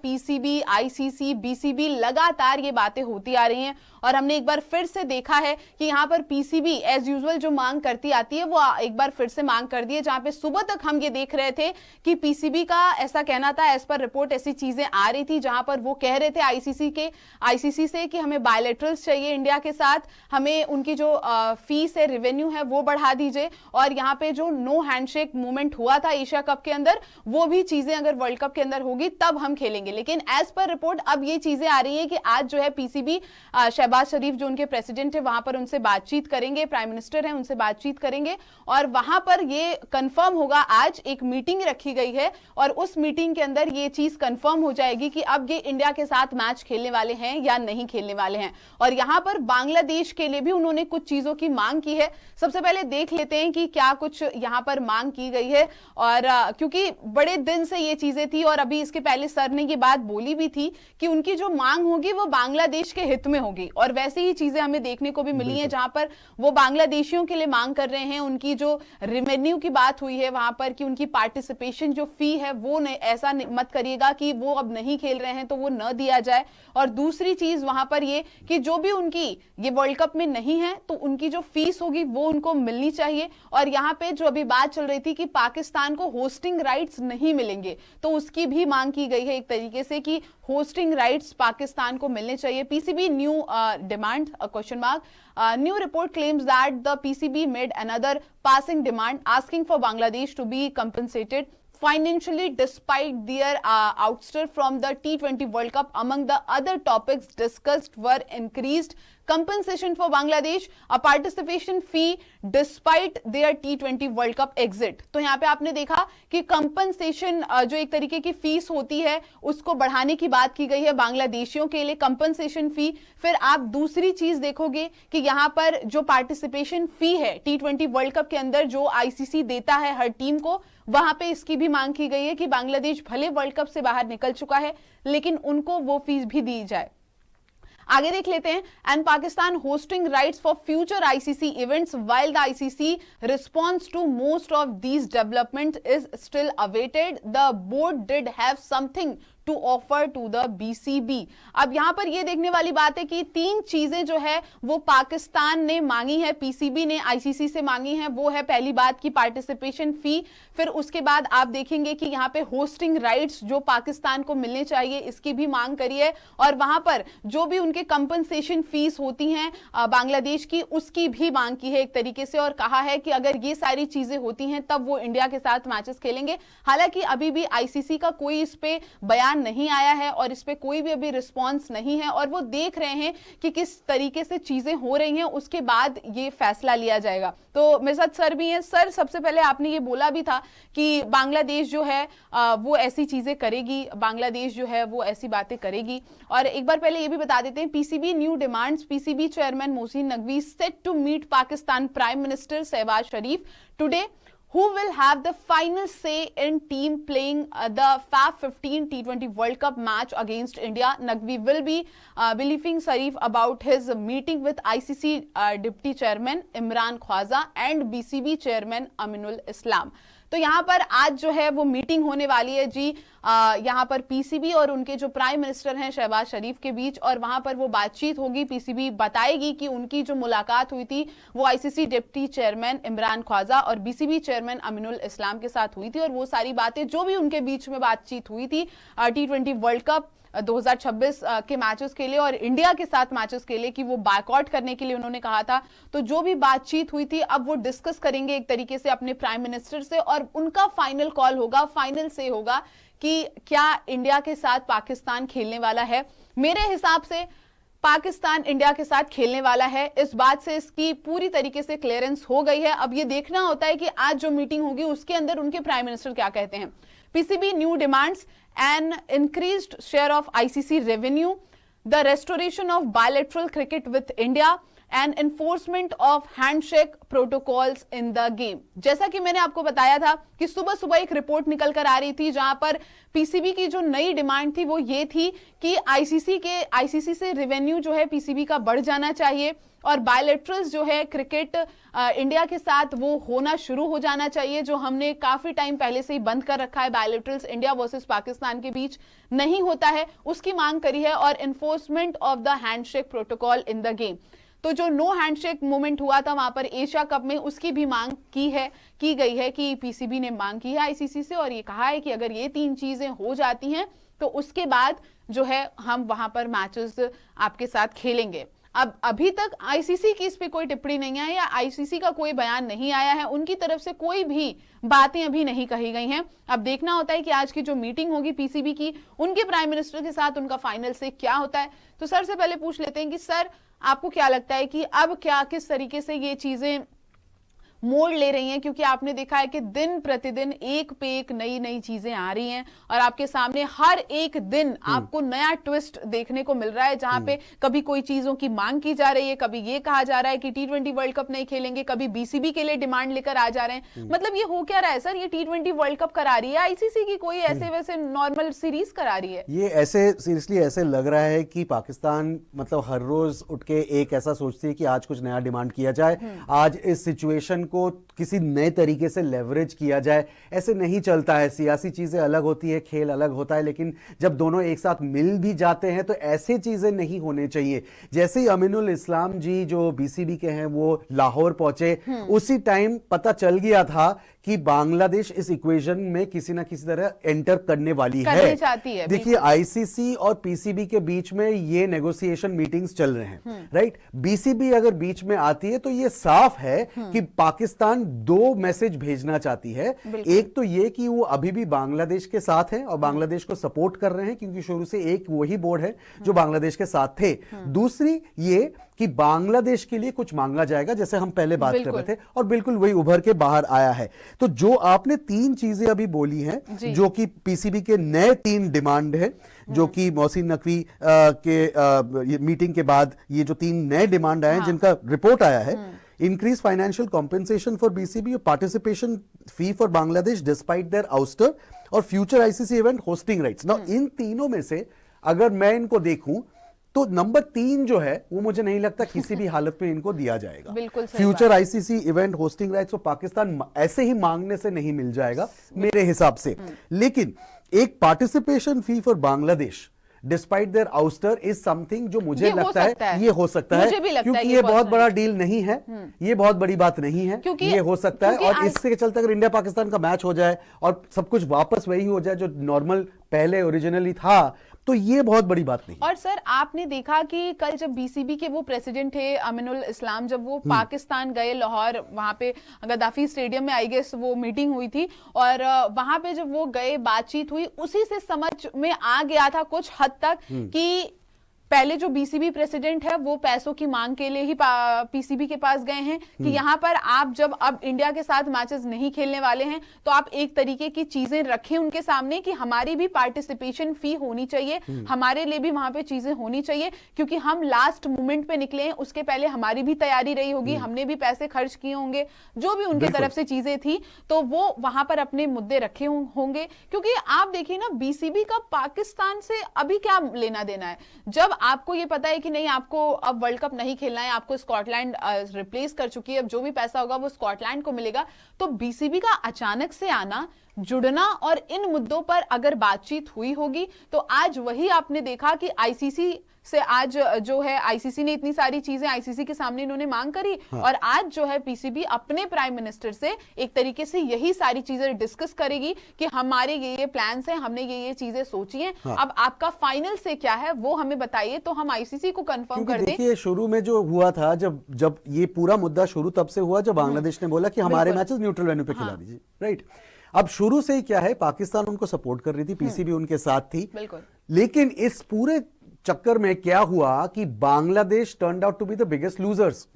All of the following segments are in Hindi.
पीसीबी, आईसीसी, बीसीबी, लगातार ये बातें होती आ रही हैं और हमने एक बार फिर से देखा है कि यहाँ पर पीसीबी एज यूजुअल जो मांग करती आती है वो एक बार फिर से मांग कर दी है, जहां पे सुबह तक हम ये देख रहे थे कि पीसीबी का ऐसा कहना था, एज पर रिपोर्ट ऐसी चीजें आ रही थी जहां पर वो कह रहे थे आईसीसी से कि हमें बायलैटरल्स चाहिए इंडिया के साथ, हमें उनकी जो फीस है, रेवेन्यू है, वो बढ़ा दीजिए, और यहाँ पे जो नो हैंडशेक मूवमेंट हुआ था एशिया कप के अंदर, वो भी चीजें अगर वर्ल्ड कप के अंदर होगी तब हम खेलेंगे। लेकिन एज पर रिपोर्ट अब ये चीजें आ रही है कि आज जो है पीसीबी, शहबाज शरीफ जो उनके प्रेसिडेंट है वहां पर उनसे बातचीत करेंगे, प्राइम मिनिस्टर है उनसे बातचीत करेंगे, और वहां पर ये कंफर्म होगा, आज एक मीटिंग रखी गई है और उस मीटिंग के अंदर ये चीज कंफर्म हो जाएगी कि अब ये इंडिया के साथ मैच खेलने वाले हैं या नहीं खेलने वाले हैं। और यहां पर बांग्लादेश के लिए भी उन्होंने कुछ चीजों की मांग की है। सबसे पहले देख लेते हैं कि क्या कुछ यहां पर मांग की गई है, और क्योंकि बड़े दिन से ये चीजें थी और अभी इसके पहले सर ने ये बात बोली भी थी कि उनकी जो मांग होगी वो बांग्लादेश के हित में होगी, और वैसे ही चीजें हमें देखने को भी मिली है जहां पर वो बांग्लादेशियों के लिए मांग कर रहे हैं। उनकी जो रेवेन्यू की बात हुई है वहां पर कि उनकी पार्टिसिपेशन जो फी है वो ऐसा मत करिएगा कि वो अब नहीं खेल रहे हैं तो वो न दिया जाए, और दूसरी चीज वहां पर ये कि जो भी उनकी ये वर्ल्ड कप में नहीं है तो उनकी जो फीस होगी वो उनको मिलनी चाहिए। और यहाँ पे जो अभी बात चल रही थी कि पाकिस्तान को होस्टिंग राइट्स नहीं मिलेंगे, तो उसकी भी मांग की गई है एक तरीके से कि होस्टिंग राइट्स पाकिस्तान को मिलने चाहिए। PCB new demand question mark, new report claims that the PCB made another passing demand asking for Bangladesh to be compensated financially despite their ouster from the T20 World Cup. Among the other topics discussed were increased compensation for Bangladesh, a participation fee despite their T20 World Cup exit. तो यहाँ पे आपने देखा कि कंपनसेशन जो एक तरीके की फीस होती है उसको बढ़ाने की बात की गई है बांग्लादेशियों के लिए, कंपनसेशन फी। फिर आप दूसरी चीज देखोगे कि यहाँ पर जो पार्टिसिपेशन फी है T20 वर्ल्ड कप के अंदर जो आईसीसी देता है हर टीम को, वहां पे इसकी भी मांग की गई है कि बांग्लादेश भले वर्ल्ड कप से बाहर निकल चुका है लेकिन उनको वो फीस भी दी जाए। आगे देख लेते हैं, and Pakistan hosting rights for future ICC events while the ICC response to most of these development is still awaited, the board did have something to offer to the BCB. अब यहां पर यह देखने वाली बात है कि तीन चीजें जो है वो पाकिस्तान ने मांगी है, पीसीबी ने आईसीसी से मांगी है। वो है पहली बात की पार्टिसिपेशन फी, फिर उसके बाद आप देखेंगे कि यहां पे होस्टिंग राइट्स जो पाकिस्तान को मिलने चाहिए इसकी भी मांग करी है, और वहां पर जो भी उनके कंपनसेशन फीस होती हैं बांग्लादेश की उसकी भी मांग की है एक तरीके से, और कहा है कि अगर ये सारी चीजें होती हैं तब वो इंडिया के साथ मैचेस खेलेंगे। हालांकि अभी भी आईसीसी का कोई इस पे बयान नहीं आया है और इस पे कोई भी अभी रिस्पांस नहीं है, और वो देख रहे हैं कि किस तरीके से चीजें हो रही हैं, उसके बाद ये फैसला लिया जाएगा। तो मेरे साथ सर भी हैं। सर, सबसे पहले आपने ये बोला भी था कि बांग्लादेश जो है वो ऐसी चीजें करेगी, बांग्लादेश जो है वो ऐसी बातें करेगी, और एक बार पहले ये भी बता देते हैं PCB new demands, PCB chairman Mohsin Naqvi set to meet Pakistan prime minister Shehbaz Sharif today, who will have the final say in team playing the FAF 15 T20 World Cup match against India. Naqvi will be briefing Sharif about his meeting with ICC Deputy Chairman Imran Khwaja and BCB Chairman Aminul Islam. तो यहाँ पर आज जो है वो मीटिंग होने वाली है जी, यहाँ पर पीसीबी और उनके जो प्राइम मिनिस्टर हैं शहबाज शरीफ के बीच, और वहां पर वो बातचीत होगी। पीसीबी बताएगी कि उनकी जो मुलाकात हुई थी वो ICC deputy chairman Imran Khawaja और बीसीबी चेयरमैन अमीनुल इस्लाम के साथ हुई थी, और वो सारी बातें जो भी उनके बीच में बातचीत हुई थी T20 वर्ल्ड कप 2026 के मैचेस के लिए और इंडिया के साथ मैचेस के लिए कि वो बायकॉट करने के लिए उन्होंने कहा था, तो जो भी बातचीत हुई थी अब वो डिस्कस करेंगे एक तरीके से अपने प्राइम मिनिस्टर से, और उनका फाइनल कॉल होगा, फाइनल से होगा कि क्या इंडिया के साथ पाकिस्तान खेलने वाला है। मेरे हिसाब से पाकिस्तान इंडिया के साथ खेलने वाला है, इस बात से इसकी पूरी तरीके से क्लियरेंस हो गई है। अब ये देखना होता है कि आज जो मीटिंग होगी उसके अंदर उनके प्राइम मिनिस्टर क्या कहते हैं। PCB new demands an increased share of ICC revenue, the restoration of bilateral cricket with India, and enforcement of handshake protocols in the game. जैसा कि मैंने आपको बताया था कि सुबह सुबह एक रिपोर्ट निकल कर आ रही थी जहां पर पीसीबी की जो नई डिमांड थी वो ये थी कि आईसीसी से रेवेन्यू जो है पीसीबी का बढ़ जाना चाहिए और बायलैटरल्स जो है क्रिकेट इंडिया के साथ वो होना शुरू हो जाना चाहिए, जो हमने काफी टाइम पहले से ही बंद कर रखा है। बायलैटरल्स इंडिया वर्सेस पाकिस्तान के बीच नहीं होता है, उसकी मांग करी है, और enforcement of the handshake protocol in the game. तो जो नो हैंडशेक मूवमेंट हुआ था वहां पर एशिया कप में, उसकी भी मांग की गई है कि पीसीबी ने मांग की है आईसीसी से, और ये कहा है कि अगर ये 3 चीजें हो जाती हैं तो उसके बाद जो है हम वहां पर मैचेस आपके साथ खेलेंगे। अब अभी तक आईसीसी की इस पे कोई टिप्पणी नहीं आई या आईसीसी का कोई बयान नहीं आया है, उनकी तरफ से कोई भी बातें अभी नहीं कही गई हैं। अब देखना होता है कि आज की जो मीटिंग होगी पीसीबी की उनके प्राइम मिनिस्टर के साथ, उनका फाइनल से क्या होता है। तो सर से पहले पूछ लेते हैं कि सर आपको क्या लगता है कि अब क्या किस तरीके से ये चीजें मोड़ ले रही हैं, क्योंकि आपने देखा है कि दिन प्रतिदिन एक पे एक नई नई चीजें आ रही हैं और आपके सामने हर एक दिन आपको नया ट्विस्ट देखने को मिल रहा है, जहां पे कभी कोई चीजों की मांग की जा रही है, कभी ये कहा जा रहा है कि T20 वर्ल्ड कप नहीं खेलेंगे, कभी बीसीबी के लिए डिमांड लेकर आ जा रहे हैं। मतलब ये हो क्या रहा है सर? ये T20 वर्ल्ड कप करा रही है आईसीसी की कोई ऐसे वैसे नॉर्मल सीरीज करा रही है? ये ऐसे सीरियसली ऐसे लग रहा है कि पाकिस्तान मतलब हर रोज उठ के एक ऐसा सोचती है कि आज कुछ नया डिमांड किया जाए, आज इस सिचुएशन को किसी नए तरीके से लेवरेज किया जाए। ऐसे नहीं चलता है, सियासी चीजें अलग होती है, खेल अलग होता है, लेकिन जब दोनों एक साथ मिल भी जाते हैं तो ऐसे चीजें नहीं होने चाहिए। जैसे ही अमीनुल इस्लाम जी जो बीसीबी के हैं वो लाहौर पहुंचे, उसी टाइम पता चल गया था कि बांग्लादेश इस इक्वेशन में किसी ना किसी तरह एंटर करने वाली है। देखिए आईसीसी और पीसीबी के बीच में ये नेगोशिएशन मीटिंग्स चल रहे हैं, राइट। बीसीबी अगर बीच में आती है तो ये साफ है कि पाकिस्तान 2 मैसेज भेजना चाहती है। एक तो ये कि वो अभी भी बांग्लादेश के साथ है और बांग्लादेश को सपोर्ट कर रहे हैं, क्योंकि शुरू से एक वही बोर्ड है जो बांग्लादेश के साथ थे। दूसरी ये कि बांग्लादेश के लिए कुछ मांगा जाएगा, जैसे हम पहले बात कर रहे थे, और बिल्कुल वही उभर के बाहर आया है। तो जो आपने 3 चीजें अभी बोली हैं, जो कि पीसीबी के नए 3 डिमांड है, जो कि मोहसिन नकवी के मीटिंग के बाद ये जो 3 नए डिमांड आए हैं, जिनका रिपोर्ट आया है, increase financial compensation for BCB और participation fee for Bangladesh despite their ouster और future ICC event hosting rights. Now इन तीनों में से अगर मैं इनको देखूं तो नंबर 3 जो है वो मुझे नहीं लगता किसी भी हालत में इनको दिया जाएगा। Future ICC event hosting rights तो पाकिस्तान ऐसे ही मांगने से नहीं मिल जाएगा मेरे हिसाब से। लेकिन एक participation fee for Bangladesh despite their ouster is something जो मुझे लगता है ये हो सकता है, क्योंकि ये बहुत बड़ा डील नहीं है, ये बहुत बड़ी बात नहीं है, ये हो सकता है। और इससे चलते अगर इंडिया पाकिस्तान का मैच हो जाए और सब कुछ वापस वही हो जाए जो नॉर्मल पहले ओरिजिनली था, तो ये बहुत बड़ी बात नहीं। और सर आपने देखा कि कल जब बीसीबी के वो प्रेसिडेंट थे अमीनुल इस्लाम, जब वो पाकिस्तान गए लाहौर, वहां पे गद्दाफी स्टेडियम में आई गेस वो मीटिंग हुई थी, और वहां पे जब वो गए बातचीत हुई, उसी से समझ में आ गया था कुछ हद तक कि पहले जो बीसीबी प्रेसिडेंट है वो पैसों की मांग के लिए ही पीसीबी के पास गए हैं कि यहां पर आप जब अब इंडिया के साथ मैचेस नहीं खेलने वाले हैं तो आप एक तरीके की चीजें रखें उनके सामने कि हमारी भी पार्टिसिपेशन फी होनी चाहिए, हमारे लिए भी वहां पे चीजें होनी चाहिए, क्योंकि हम लास्ट मोमेंट पे निकले हैं, उसके पहले हमारी भी तैयारी रही होगी, हमने भी पैसे खर्च किए होंगे, जो भी उनकी तरफ से चीजें थी, तो वो वहां पर अपने मुद्दे रखे होंगे। क्योंकि आप देखिए ना, बीसीबी का पाकिस्तान से अभी क्या लेना देना है? जब आपको ये पता है कि नहीं आपको अब वर्ल्ड कप नहीं खेलना है, आपको स्कॉटलैंड रिप्लेस कर चुकी है, अब जो भी पैसा होगा वो स्कॉटलैंड को मिलेगा, तो बीसीबी का अचानक से आना, जुड़ना और इन मुद्दों पर अगर बातचीत हुई होगी तो आज वही आपने देखा कि आईसीसी से आज जो है आईसीसी ने इतनी सारी चीजें आईसीसी के सामने इन्होंने मांग करी, और आज जो है पीसीबी अपने प्राइम मिनिस्टर से एक तरीके से यही सारी चीजें डिस्कस करेगी कि हमारे ये प्लान्स हैं, हमने ये चीजें सोची हैं, अब आपका फाइनल से क्या है वो हमें बताइए तो हम आईसीसी को कंफर्म कर दें। देखिए शुरू में जो हुआ था, जब ये पूरा मुद्दा शुरू तब से हुआ जब बांग्लादेश ने बोला कि हमारे मैचेस न्यूट्रल वेन्यू पे खिला दीजिए, राइट। अब शुरू से ही क्या है, पाकिस्तान उनको सपोर्ट कर रही थी, पीसीबी उनके साथ थी, लेकिन इस पूरे चक्कर में क्या हुआ कि Bangladesh turned out to be the biggest losers.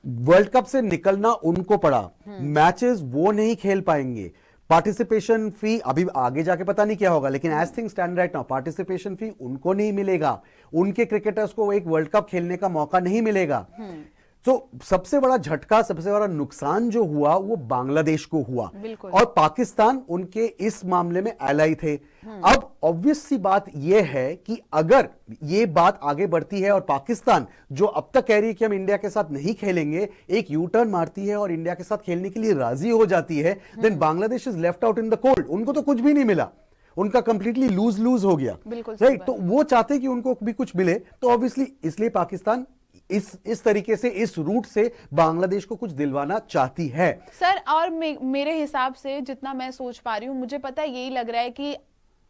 World cup से निकलना उनको पड़ा, मैचेस वो नहीं खेल पाएंगे, पार्टिसिपेशन फी अभी आगे जाके पता नहीं क्या होगा, लेकिन as thing stand right now participation fee उनको नहीं मिलेगा, उनके क्रिकेटर्स को एक वर्ल्ड कप खेलने का मौका नहीं मिलेगा। तो सबसे बड़ा झटका, सबसे बड़ा नुकसान जो हुआ वो बांग्लादेश को हुआ, और पाकिस्तान उनके इस मामले में एलाई थे। अब ऑब्वियस सी बात यह है कि अगर ये बात आगे बढ़ती है और पाकिस्तान जो अब तक कह रही है कि हम इंडिया के साथ नहीं खेलेंगे, एक यू टर्न मारती है और इंडिया के साथ खेलने के लिए राजी हो जाती है, then Bangladesh is left out in the cold. उनको तो कुछ भी नहीं मिला, उनका कंप्लीटली लूज लूज हो गया, राइट। तो वो चाहते कि उनको भी कुछ मिले, तो ऑब्वियसली इसलिए पाकिस्तान इस तरीके से, इस रूट से बांग्लादेश को कुछ दिलवाना चाहती है। सर, और मेरे हिसाब से जितना मैं सोच पा रही हूं, मुझे पता है यही लग रहा है कि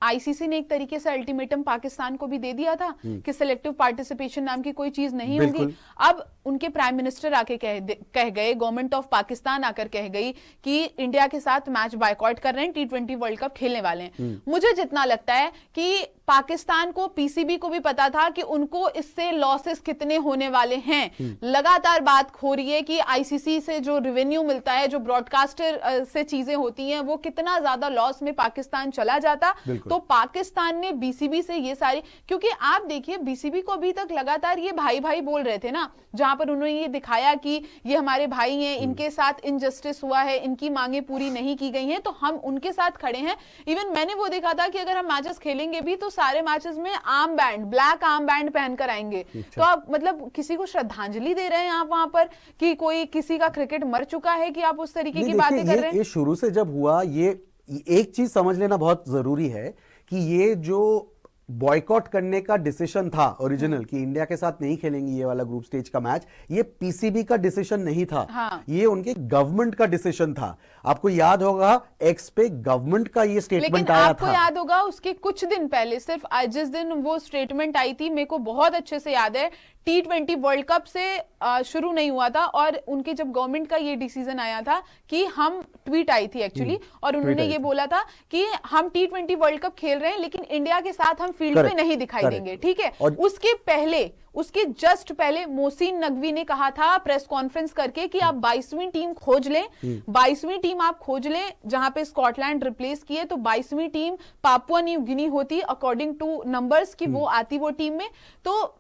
आईसीसी ने एक तरीके से अल्टीमेटम पाकिस्तान को भी दे दिया था कि सिलेक्टिव पार्टिसिपेशन नाम की कोई चीज नहीं होगी। अब उनके प्राइम मिनिस्टर आके कह गए, गवर्नमेंट ऑफ पाकिस्तान आकर कह गई कि इंडिया के साथ मैच बायकॉट कर रहे हैं, T20 वर्ल्ड कप खेलने वाले हैं। मुझे जितना लगता है कि पाकिस्तान को, पीसीबी को भी पता था कि उनको इससे लॉसेस कितने होने वाले हैं। लगातार बात हो रही है कि आईसीसी से जो रेवेन्यू मिलता है, जो ब्रॉडकास्टर से चीजें होती हैं, वो कितना ज्यादा लॉस में पाकिस्तान चला जाता। तो पाकिस्तान ने बीसीबी से ये सारी, क्योंकि आप देखिए बीसीबी को अभी तक लगातार ये भाई भाई बोल रहे थे ना, जहां पर उन्होंने ये दिखाया कि ये हमारे भाई हैं, इनके साथ इनजस्टिस हुआ है, इनकी मांगे पूरी नहीं की गई हैं, तो हम उनके साथ खड़े हैं। इवन मैंने वो देखा था कि अगर हम मैचेस खेलेंगे भी तो सारे मैचेस में arm band, black arm band पहनकर आएंगे। तो आप मतलब किसी को श्रद्धांजलि दे रहे हैं आप वहां पर कि कोई किसी का क्रिकेट मर चुका है, कि आप उस तरीके की बातें कर रहे हैं? ये शुरू से जब हुआ, ये एक चीज समझ लेना बहुत जरूरी है कि ये जो बॉयकॉट करने का डिसीजन था ओरिजिनल, कि इंडिया के साथ नहीं खेलेंगे ये वाला ग्रुप स्टेज का मैच, ये पीसीबी का डिसीजन नहीं था। ये उनके गवर्नमेंट का डिसीजन था। आपको याद होगा एक्स पे गवर्नमेंट का ये स्टेटमेंट आया था। आपको याद होगा उसके कुछ दिन पहले, सिर्फ जिस दिन वो स्टेटमेंट आई थी, मेरे को बहुत अच्छे से याद है, T20 वर्ल्ड कप से शुरू नहीं हुआ था, और उनके जब गवर्नमेंट का ये डिसीजन आया था कि हम, ट्वीट आई थी एक्चुअली, और उन्होंने ये बोला था कि हम T20 वर्ल्ड कप खेल रहे हैं लेकिन इंडिया के साथ हम फील्ड पे नहीं दिखाई देंगे, ठीक है। उसके पहले, उसके जस्ट पहले मोहसिन नकवी ने कहा था प्रेस कॉन्फ्रेंस करके कि आप 22वीं टीम खोज लें, 22वीं टीम आप खोज लें, जहां पे स्कॉटलैंड रिप्लेस किए, तो 22वीं टीम पापुआ न्यू गिनी होती अकॉर्डिंग टू नंबर्स की वो आती वो टीम में। तो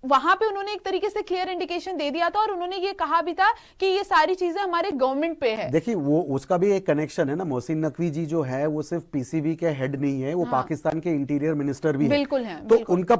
वहां पे उन्होंने एक तरीके से क्लियर इंडिकेशन दे दिया था, और उन्होंने ये कहा भी था कि ये सारी चीजें हमारे गवर्नमेंट पे है। देखिए वो उसका भी एक कनेक्शन है ना, मोहसिन नकवी जी जो है वो सिर्फ पीसीबी के हेड नहीं है, वो पाकिस्तान के इंटीरियर मिनिस्टर भी बिल्कुल है। तो उनका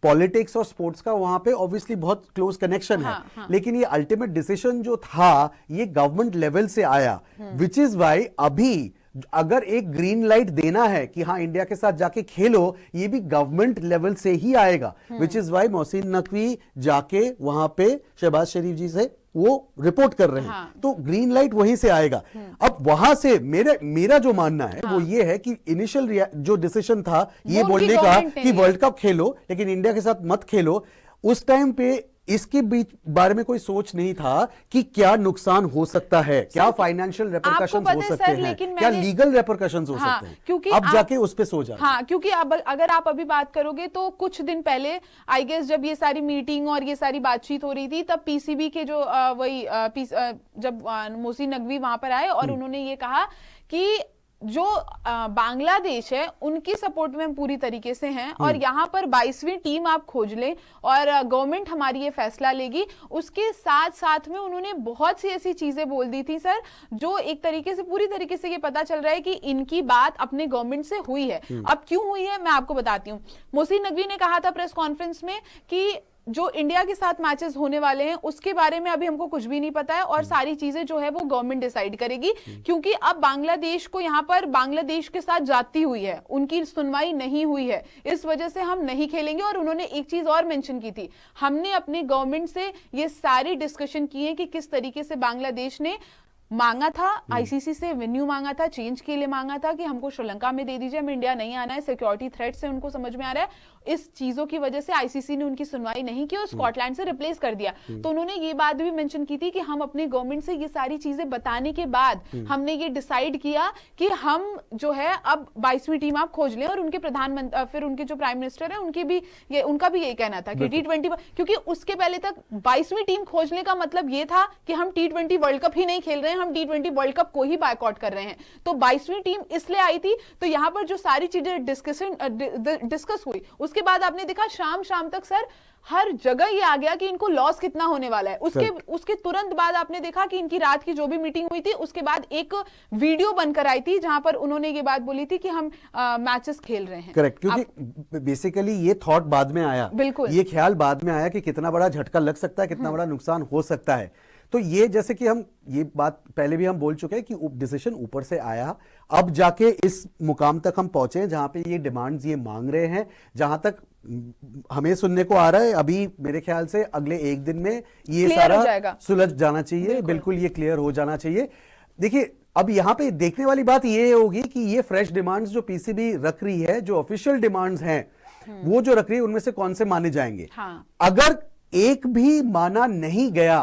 पॉलिटिक्स और स्पोर्ट्स का वहां पे ऑब्वियसली बहुत क्लोज कनेक्शन है। लेकिन ये अल्टीमेट डिसीजन जो था ये गवर्नमेंट लेवल से आया, विच इज वाई अभी अगर एक ग्रीन लाइट देना है कि हाँ इंडिया के साथ जाके खेलो, ये भी गवर्नमेंट लेवल से ही आएगा, which is why Mohsin Naqvi जाके वहां पे शहबाज शरीफ जी से वो रिपोर्ट कर रहे हैं। तो ग्रीन लाइट वहीं से आएगा। अब वहां से मेरा जो मानना है वो ये है कि इनिशियल जो डिसीजन था ये बोलने का कि वर्ल्ड कप खेलो लेकिन इंडिया के साथ मत खेलो, उस टाइम पे इसके बीच बारे में कोई सोच नहीं था कि क्या नुकसान हो सकता है, क्या फाइनेंशियल रेपरकशंस हो सकते हैं, क्या लीगल रेपरकशंस हो सकते हैं, क्योंकि अब जाके उस पे सो जाए। हाँ, क्योंकि अब अगर आप अभी बात करोगे तो कुछ दिन पहले आई गेस जब ये सारी मीटिंग और ये सारी बातचीत हो रही थी, तब पीसीबी के जो जब मोहसिन नकवी वहां पर आए और उन्होंने ये कहा कि जो बांग्लादेश है उनकी सपोर्ट में हम पूरी तरीके से हैं, और यहाँ पर 22वीं टीम आप खोज लें और गवर्नमेंट हमारी ये फैसला लेगी। उसके साथ साथ में उन्होंने बहुत सी ऐसी चीजें बोल दी थी सर, जो एक तरीके से पूरी तरीके से ये पता चल रहा है कि इनकी बात अपने गवर्नमेंट से हुई है। अब क्यों हुई है मैं आपको बताती हूँ। मोहसिन नकवी ने कहा था प्रेस कॉन्फ्रेंस में कि जो इंडिया के साथ मैचेस होने वाले हैं उसके बारे में अभी हमको कुछ भी नहीं पता है, और सारी चीजें जो है वो गवर्नमेंट डिसाइड करेगी, क्योंकि अब बांग्लादेश को यहाँ पर बांग्लादेश के साथ जाती हुई है, उनकी सुनवाई नहीं हुई है, इस वजह से हम नहीं खेलेंगे। और उन्होंने एक चीज और मेंशन की थी, हमने अपने गवर्नमेंट से ये सारी डिस्कशन की है कि किस तरीके से बांग्लादेश ने मांगा था आईसीसी से, वेन्यू मांगा था, चेंज के लिए मांगा था कि हमको श्रीलंका में दे दीजिए, हमें इंडिया नहीं आना है, सिक्योरिटी थ्रेट से उनको समझ में आ रहा है। इस चीजों की वजह से आईसीसी ने उनकी सुनवाई नहीं की और स्कॉटलैंड से रिप्लेस कर दिया। तो उन्होंने ये बात भी मेंशन की थी कि हम अपने गवर्नमेंट से ये सारी चीजें बताने के बाद हमने ये डिसाइड किया कि हम जो है अब 22वीं टीम आप खोज लें, और उनके प्रधानमंत्री फिर उनके जो प्राइम मिनिस्टर है उनका भी यही कहना था कि T20, क्योंकि उसके पहले तक 22वीं टीम खोजने का मतलब ये था कि हम T20 वर्ल्ड कप ही नहीं खेल रहे हैं, हम T20 वर्ल्ड कप को ही बायकॉट कर रहे हैं। तो 22वीं टीम इसलिए आई थी। तो यहां पर जो सारी चीजें डिस्कस हुई, उसके बाद आपने देखा शाम तक सर हर जगह ये आ गया कि इनको लॉस कितना होने वाला है। उसके तुरंत बाद आपने देखा कि इनकी रात की जो भी मीटिंग हुई थी, उसके बाद एक वीडियो बनकर आई थी जहां पर उन्होंने ये बात बोली थी कि हम मैचेस खेल रहे हैं। करेक्ट, क्योंकि बेसिकली ये थॉट बाद में आया, बिल्कुल ये ख्याल बाद में आया कि कितना बड़ा झटका लग सकता है, कितना बड़ा नुकसान हो सकता है। तो ये जैसे कि हम ये बात पहले भी हम बोल चुके हैं कि डिसीजन ऊपर से आया, अब जाके इस मुकाम तक हम पहुंचे जहां पे ये डिमांड्स ये मांग रहे हैं। जहां तक हमें सुनने को आ रहा है, अभी मेरे ख्याल से अगले एक दिन में ये सारा सुलझ जाना चाहिए, बिल्कुल ये क्लियर हो जाना चाहिए। देखिए, अब यहां पे देखने वाली बात ये होगी कि ये फ्रेश डिमांड्स जो पीसीबी रख रही है, जो ऑफिशियल डिमांड्स हैं वो जो रख रही है, उनमें से कौन से माने जाएंगे। अगर एक भी माना नहीं गया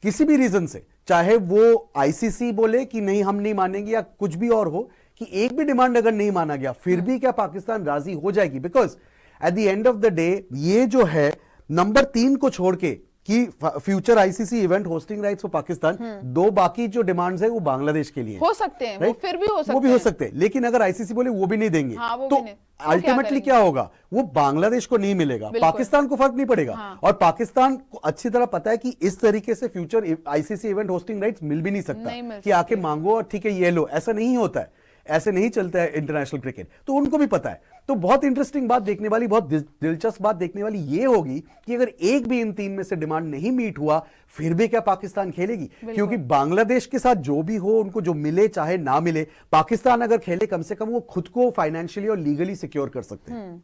किसी भी रीजन से, चाहे वो आईसीसी बोले कि नहीं हम नहीं मानेंगे या कुछ भी और हो, कि एक भी डिमांड अगर नहीं माना गया, फिर भी क्या पाकिस्तान राजी हो जाएगी? Because at the end of the day ये जो है नंबर 3 को छोड़ के कि future ICC event hosting rights for Pakistan, दो बाकी जो डिमांड्स है वो बांग्लादेश के लिए हो सकते हैं, वो फिर भी हो सकते हैं, वो भी हो सकते हैं। लेकिन अगर आईसीसी बोले वो भी नहीं देंगे, तो अल्टीमेटली क्या होगा? वो बांग्लादेश को नहीं मिलेगा, पाकिस्तान को फर्क नहीं पड़ेगा। और पाकिस्तान को अच्छी तरह पता है कि इस तरीके से future ICC event hosting rights मिल भी नहीं सकता कि आके मांगो और ठीक है ये लो, ऐसा नहीं होता है, ऐसे नहीं चलता है इंटरनेशनल क्रिकेट। तो उनको भी पता है। तो बहुत इंटरेस्टिंग बात देखने वाली, बहुत दिलचस्प बात देखने वाली ये होगी कि अगर एक भी इन 3 में से डिमांड नहीं मीट हुआ, फिर भी क्या पाकिस्तान खेलेगी? क्योंकि बांग्लादेश के साथ जो भी हो, उनको जो मिले चाहे ना मिले, पाकिस्तान अगर खेले कम से कम वो खुद को फाइनेंशियली और लीगली सिक्योर कर सकते हैं।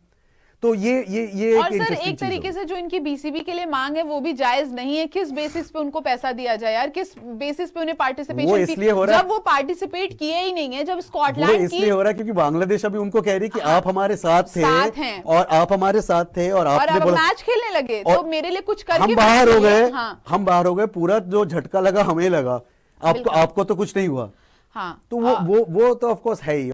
तो ये और सर एक तरीके से जो इनकी बीसीबी के लिए मांग है वो भी जायज नहीं है। किस बेसिस पे उनको पैसा दिया जाए यार? किस बेसिस पे उन्हें पार्टिसिपेशन जब वो पार्टिसिपेट किए ही नहीं है, जब स्कॉटलैंड इसलिए हो रहा है क्योंकि बांग्लादेश अभी उनको कह रही कि आप हमारे साथ थे और आप हमारे साथ थे और आपने बोला मैच खेलने लगे तो मेरे लिए कुछ करके हम बाहर हो गए, हम बाहर हो गए, पूरा जो झटका लगा हमें लगा, आपको तो कुछ नहीं हुआ। हाँ, तो वो तो ऑफ कोर्स है ही।